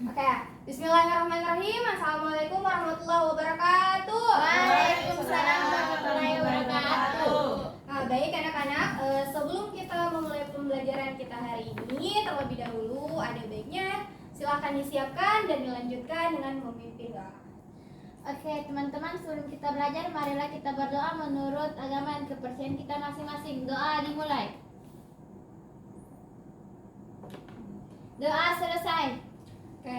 Oke, bismillahirrahmanirrahim. Assalamualaikum warahmatullahi wabarakatuh. Waalaikumsalam warahmatullahi wabarakatuh. Nah, baik anak-anak, sebelum kita memulai pembelajaran kita hari ini, terlebih dahulu ada baiknya silakan disiapkan dan dilanjutkan dengan memimpin doa. Oke, teman-teman, sebelum kita belajar, marilah kita berdoa menurut agama dan kepercayaan kita masing-masing. Doa dimulai. Doa selesai. Oke,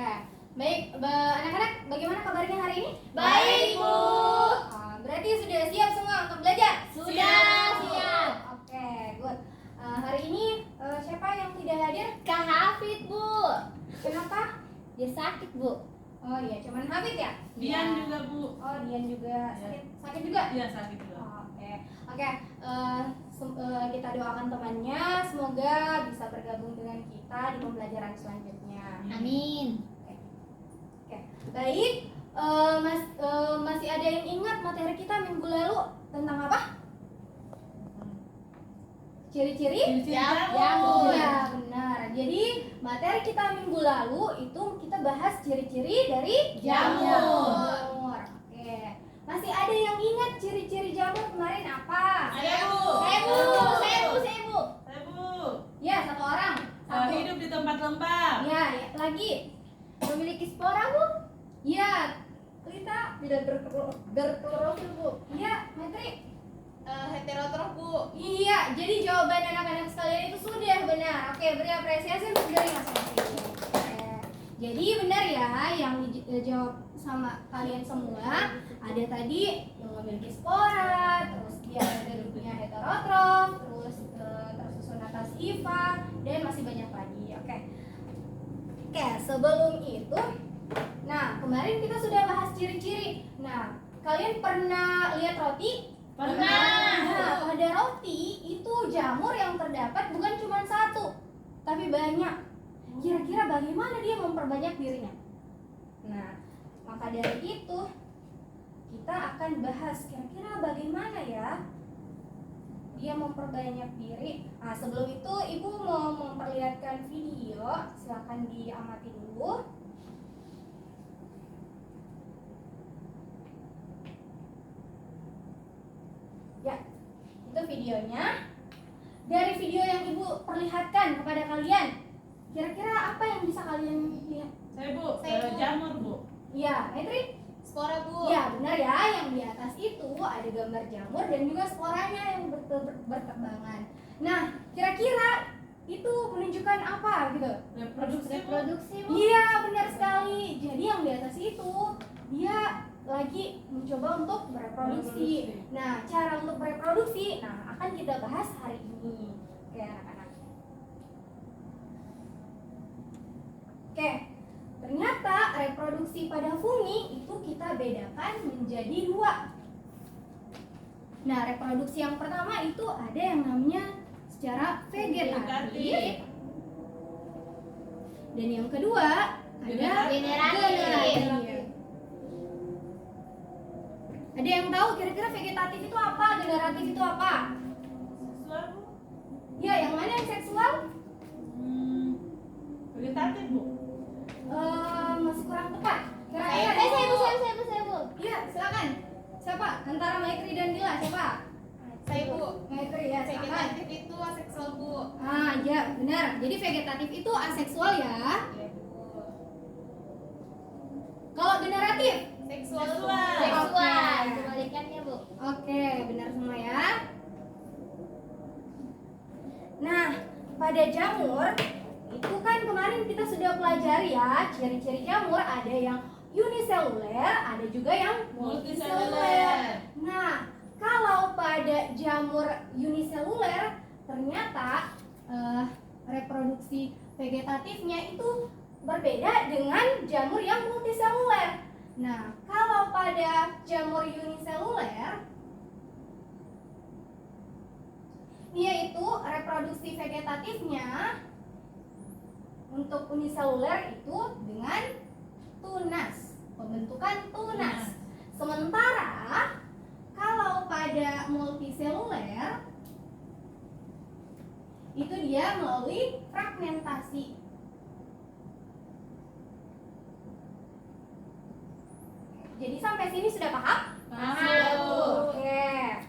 baik anak-anak, bagaimana kabarnya hari ini? Baik, Bu. Berarti sudah siap semua untuk belajar? Sudah siap. Oke, good. Hari ini siapa yang tidak hadir? Kak Hafid, Bu. Kenapa? Dia sakit, Bu. Oh iya, cuman Hafid ya? Dian juga, Bu. Oh, Dian juga sakit juga? Iya, sakit juga. Oke, kita doakan temannya semoga bisa bergabung dengan kita di pembelajaran selanjutnya. Amin. Oke, baik. Masih ada yang ingat materi kita minggu lalu tentang apa? Ciri-ciri Jamur. Ya, benar. Jadi materi kita minggu lalu itu kita bahas ciri-ciri dari Jamur. Oke. Masih ada yang ingat ciri-ciri jamur kemarin apa? Saya, Bu. Saya, Bu. Saya, Bu. Ya, satu orang. Satu. Hidup di tempat lembab. Ya, lagi. Memiliki spora, Bu. Ya, kita tidak berklorofil, Bu. Ya, Metri. Heterotrof, Bu. Iya, jadi jawaban anak-anak sekalian itu sudah benar. Oke, beri apresiasi untuk dari masing-masing. Oke. Jadi benar ya yang dijawab sama kalian semua. Ada tadi yang memiliki spora, terus dia bentuknya heterotrof, terus tersusun atas hifa, dan masih banyak lagi. Oke. Oke, sebelum itu, nah kemarin kita sudah bahas ciri-ciri. Nah, kalian pernah lihat roti? Pernah. Nah, pada roti itu jamur yang terdapat bukan cuma satu, tapi banyak. Kira-kira bagaimana dia memperbanyak dirinya? Nah, maka dari itu kita akan bahas kira-kira bagaimana ya dia memperbanyak diri. Nah, sebelum itu Ibu mau memperlihatkan video, silakan diamati dulu. Ya, itu videonya. Dari video yang Ibu perlihatkan kepada kalian, kira-kira apa yang bisa kalian lihat? Saya, Bu. Saya, Bu. Jamur, Bu. Iya, Metri? Spora, Bu. Ya, benar ya. Yang di atas itu ada gambar jamur dan juga sporanya yang berterbangan. Nah, kira-kira itu menunjukkan apa gitu? Reproduksi, Bu. Iya, benar sekali. Jadi yang di atas itu dia lagi mencoba untuk bereproduksi. Nah, cara untuk bereproduksi, nah akan kita bahas hari ini. Oke, anak-anak. Oke, ternyata reproduksi pada fungi itu kita bedakan menjadi dua. Nah, reproduksi yang pertama itu ada yang namanya secara vegetatif. Dan yang kedua ada generatif. Ada yang tahu kira-kira vegetatif itu apa, generatif itu apa? Seksual, Bu. Ya, yang mana yang seksual? Vegetatif, Bu. Masih kurang tepat. Saya, Bu. Iya, silakan. Siapa? Antara Maitri dan Dila, siapa? Saya, Bu. Maitri ya, silakan. Vegetatif itu aseksual, Bu. Ah, ya, benar. Jadi vegetatif itu aseksual ya. Iya, Bu. Kalau generatif? Seksual. Seksual. Seksual. Oke. Kebalikannya, Bu. Oke, benar semua ya. Nah, pada jamur itu kan kemarin kita sudah pelajari ya, ciri-ciri jamur ada yang uniseluler, ada juga yang multiseluler. Nah, kalau pada jamur uniseluler ternyata reproduksi vegetatifnya itu berbeda dengan jamur yang multiseluler. Nah, kalau pada jamur uniseluler dia itu reproduksi vegetatifnya untuk uniseluler itu dengan tunas, pembentukan tunas. Sementara kalau pada multiseluler itu dia melalui fragmentasi. Jadi sampai sini sudah paham? Paham. Oke.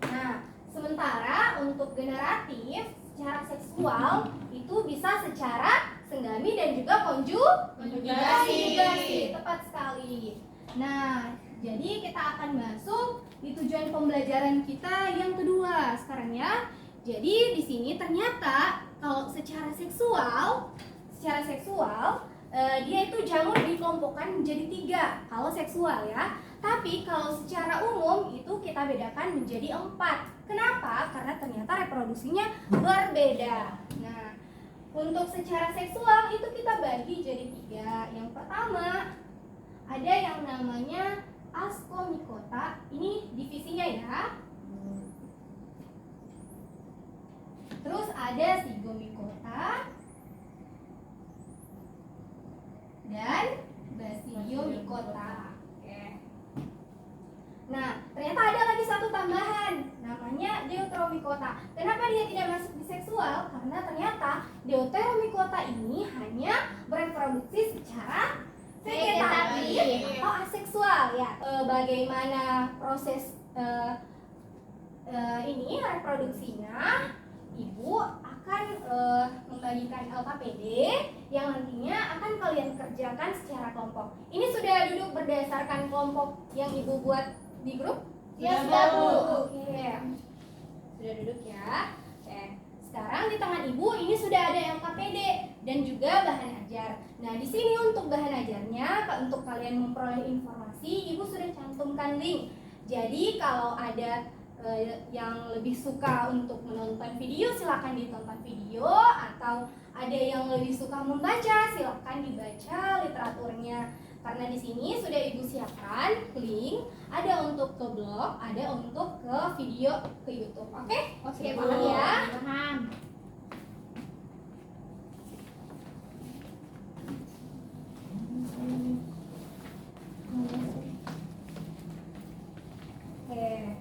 Nah, sementara untuk generatif secara seksual itu bisa secara senggami dan juga konjugasi. Tepat sekali. Nah, jadi kita akan masuk di tujuan pembelajaran kita yang kedua sekarang ya. Jadi di sini ternyata kalau secara seksual dia itu jamur dikelompokkan menjadi 3 kalau seksual ya. Tapi kalau secara umum itu kita bedakan menjadi 4. Kenapa? Karena ternyata reproduksinya berbeda. Nah, untuk secara seksual itu kita bagi jadi 3. Yang pertama ada yang namanya Ascomycota. Ini divisinya ya. Terus ada Zygomycota dan Basidiomycota. Oke. Nah, ternyata ada lagi satu tambahan namanya Deuteromycota. Kenapa dia tidak masuk di seksual? Karena ternyata Deuteromycota ini hanya bereproduksi secara vegetatif atau aseksual ya. Bagaimana proses ini reproduksinya? Ibu akan membagikan LKPD yang nantinya akan kalian kerjakan secara kelompok. Ini sudah duduk berdasarkan kelompok yang ibu buat di grup? Ya, sudah, Bu. Oke. Sudah duduk ya. Oke. Sekarang di tangan ibu ini sudah ada LKPD dan juga bahan ajar. Nah, di sini untuk bahan ajarnya, untuk kalian memperoleh informasi, ibu sudah cantumkan link. Jadi kalau ada yang lebih suka untuk menonton video, silakan ditonton video, atau ada yang lebih suka membaca, silakan dibaca literaturnya. Karena di sini sudah ibu siapkan link, ada untuk ke blog, ada untuk ke video ke YouTube. Oke? Oke, paham ya? Paham. Oke.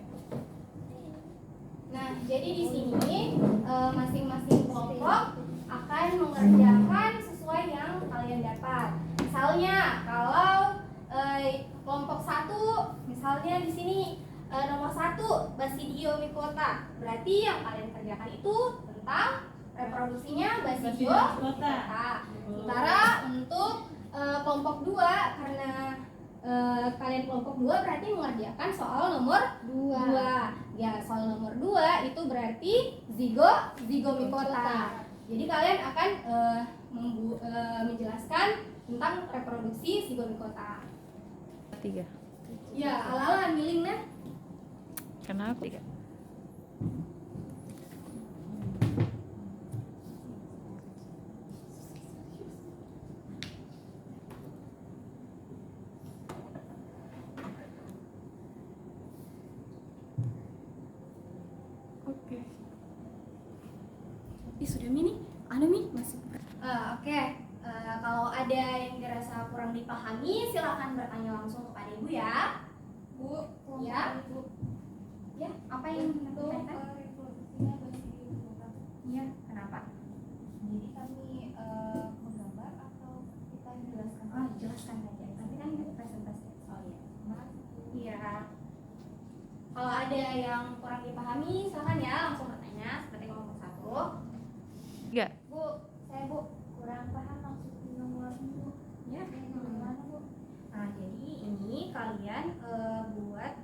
Nah, jadi di sini masing-masing kelompok akan mengerjakan sesuai yang kalian dapat. Misalnya, kalau kelompok 1, misalnya di sini nomor 1 Basidiomycota, berarti yang kalian kerjakan itu tentang reproduksinya Basidiomycota. Sementara untuk kelompok 2, karena kalian kelompok 2 berarti mengerjakan soal nomor 2. Ya, soal nomor 2 itu berarti Zygomycota. Jadi kalian akan menjelaskan tentang reproduksi Zygomycota. 3. Ya, ala-ala milingnya. Kenapa 3? Oke. Ih, sudah mini, masih. Oke. Kalau ada yang dirasa kurang dipahami, silakan bertanya langsung kepada ibu ya. Bu, ya. Ya, apa yang ditanyakan? Iya, kenapa? Jadi kami menggambar atau kita jelaskan? Oh, jelaskan aja. Tapi kan ini presentasi. Oh iya. Iya. Kalau ada yang kurang dipahami, silakan ya langsung bertanya seperti kelompok 1. 3. Bu, saya kurang paham maksud nomor Bu. Ya. Gimana Bu? Nah, jadi ini kalian buat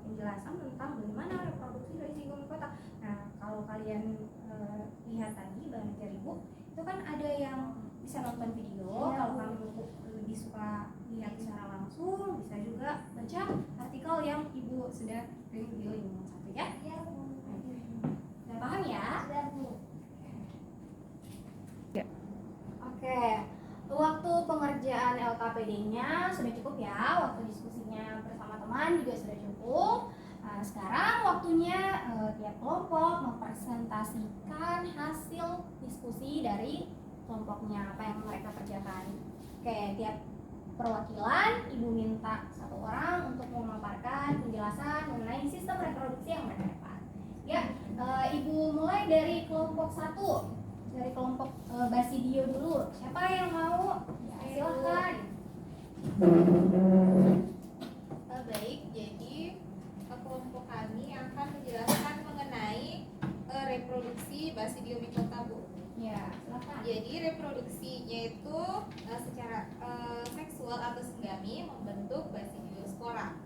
penjelasan tentang bagaimana reproduksi dari Zygomycota. Nah, kalau kalian lihat tadi bahan ajar ibu, itu kan ada yang bisa nonton video. Ya, kalau kamu lebih suka lihat secara langsung, bisa juga baca artikel yang ibu sudah beri video ini nomor 1 ya. Ya Bu. Sudah paham ya? Sudah Bu. Ya. Oke. Waktu pengerjaan LKPD-nya sudah cukup ya, waktu diskusinya bersama teman juga sudah cukup. Nah, sekarang waktunya tiap kelompok mempresentasikan hasil diskusi dari kelompoknya, apa yang mereka kerjakan. Oke, tiap perwakilan ibu minta 1 orang untuk memaparkan penjelasan mengenai sistem reproduksi yang mereka dapat. Ya, ibu mulai dari kelompok 1. Dari kelompok Basidio dulu. Siapa yang mau? Ya, silakan. Baik, jadi kelompok kami akan menjelaskan mengenai reproduksi Basidiomycota, Bu. Ya, silakan. Jadi reproduksinya itu secara seksual atau senggami membentuk Basidiospora.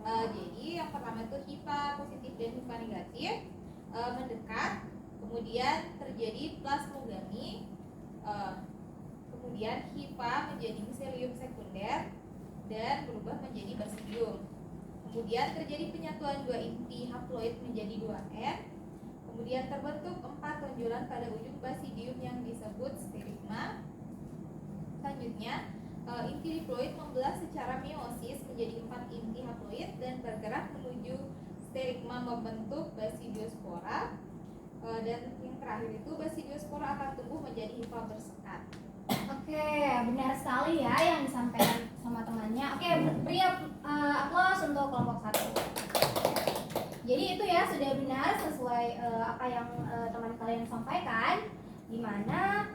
Jadi yang pertama itu hifa positif dan hifa negatif mendekat, kemudian terjadi plasmogami, kemudian hifa menjadi miselium sekunder dan berubah menjadi basidium. Kemudian terjadi penyatuan dua inti haploid menjadi 2N. Kemudian terbentuk 4 tonjolan pada ujung basidium yang disebut sterigma. Selanjutnya, inti diploid membelah secara meiosis menjadi 4 inti haploid dan bergerak menuju sterigma membentuk basidiospora. Dan yang terakhir itu basidiospora akan tumbuh menjadi hifa bersekat. Oke, benar sekali ya yang disampaikan sama temannya. Oke, beri aplaus untuk kelompok 1. Jadi itu ya sudah benar sesuai apa yang teman kalian sampaikan, di mana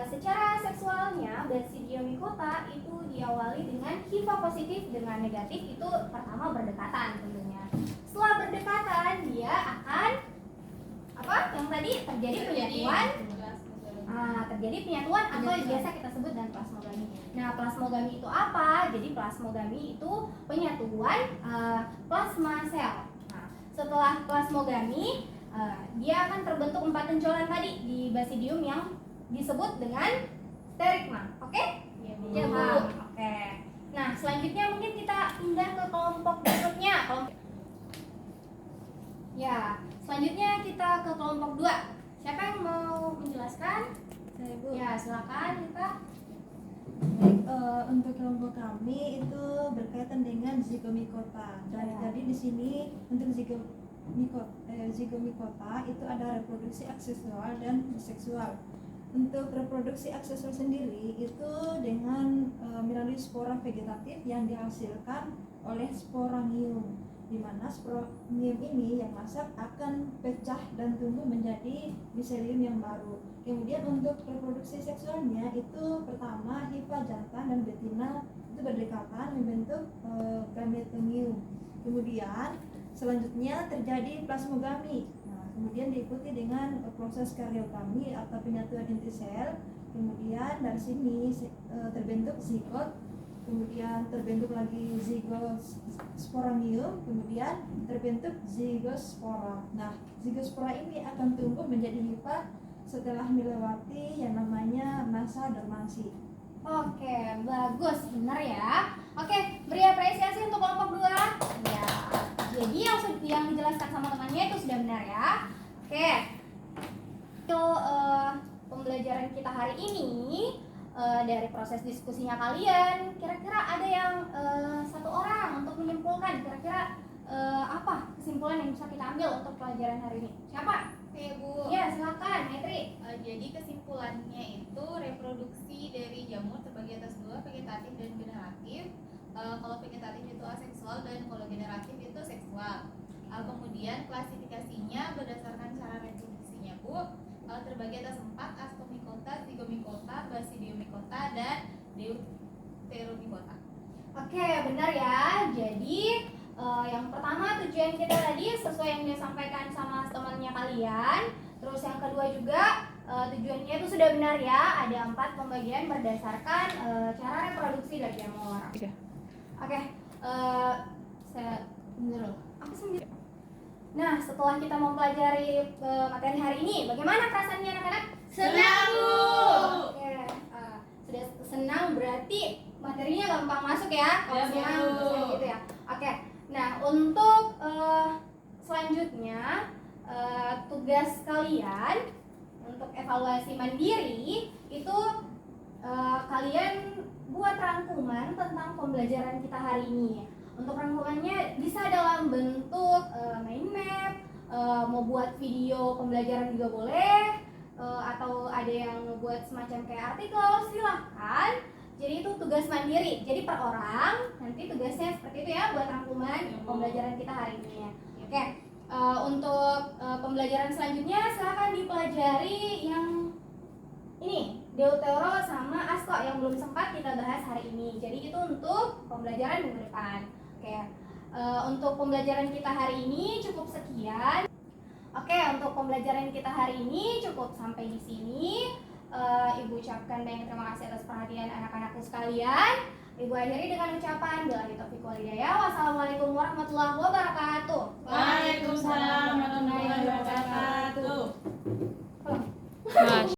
secara seksualnya Basidiomycota itu diawali dengan hifa positif dengan negatif itu pertama berdekatan tentunya. Setelah berdekatan dia akan apa? Yang tadi terjadi penyatuan. Terjadi penyatuan atau yang biasa kita sebut dengan plasmogami. Nah, plasmogami itu apa? Jadi plasmogami itu penyatuan plasma sel. Nah, setelah plasmogami dia akan terbentuk 4 tonjolan tadi di basidium yang disebut dengan sterigma. Oke? Ya, Bu. Oke. Nah, selanjutnya mungkin kita pindah ke kelompok berikutnya. Ya, selanjutnya kita ke kelompok 2. Siapa yang mau menjelaskan? Saya, Bu. Ya, silakan kita. Baik, untuk kelompok kami itu berkaitan dengan zigomycota. Ya. Jadi di sini untuk zigomycota itu ada reproduksi aksesual dan seksual. Untuk reproduksi aksesual sendiri itu dengan melalui spora vegetatif yang dihasilkan oleh sporangium, di mana sporangium ini yang masak akan pecah dan tumbuh menjadi miselium yang baru. Kemudian untuk reproduksi seksualnya itu pertama hifa jantan dan betina itu berdekatan membentuk gametomium. Kemudian selanjutnya terjadi plasmogami. Nah, kemudian diikuti dengan proses karyogami atau penyatuan inti sel. Kemudian dari sini terbentuk zigot. Kemudian terbentuk lagi zigosporangium, kemudian terbentuk zigospora. Nah, zigospora ini akan tumbuh menjadi hifa setelah melewati yang namanya masa dormansi. Oke, bagus, benar ya. Oke, beri apresiasi untuk kelompok 2. Ya, jadi yang dijelaskan sama temannya itu sudah benar ya. Oke, itu pembelajaran kita hari ini. Dari proses diskusinya kalian, kira-kira ada yang satu orang untuk menyimpulkan kira-kira apa kesimpulan yang bisa kita ambil untuk pelajaran hari ini? Siapa? Oke, Bu. Ya, silakan, Maitri. Jadi kesimpulannya itu reproduksi dari jamur terbagi atas 2, vegetatif dan generatif. Kalau vegetatif itu aseksual dan kalau generatif itu seksual. Kemudian klasifikasinya berdasarkan cara reproduksinya, Bu, terbagi atas 4: astomycota, zigomycota, basidiomycota, dan deuteromycota. Oke, benar ya. Jadi yang pertama tujuan kita tadi sesuai yang disampaikan sama temannya kalian. Terus yang kedua juga tujuannya itu sudah benar ya. Ada 4 pembagian berdasarkan cara reproduksi dari jamur. Oke, saya dulu. Aku sendiri. Nah, setelah kita mempelajari materi hari ini, bagaimana perasaannya anak-anak? Senang, Bu. Oke, sudah senang berarti materinya gampang masuk ya? Kalau Ya, senang, Bu. terus gitu ya. Oke, nah untuk selanjutnya tugas kalian untuk evaluasi mandiri itu kalian buat rangkuman tentang pembelajaran kita hari ini. Untuk rangkumannya bisa dalam bentuk mind map, mau buat video pembelajaran juga boleh, atau ada yang buat semacam kayak artikel, silahkan. Jadi itu tugas mandiri, jadi per orang nanti tugasnya seperti itu ya buat rangkuman pembelajaran kita hari ini. Oke, untuk pembelajaran selanjutnya silahkan dipelajari yang ini Deutero sama Asko yang belum sempat kita bahas hari ini. Jadi itu untuk pembelajaran minggu depan. Oke, untuk pembelajaran kita hari ini cukup sekian. Oke, untuk pembelajaran kita hari ini cukup sampai di sini. Ibu ucapkan banyak terima kasih atas perhatian anak-anakku sekalian. Ibu akhiri dengan ucapan billahi taufiq wal hidayah. Wassalamualaikum warahmatullahi wabarakatuh.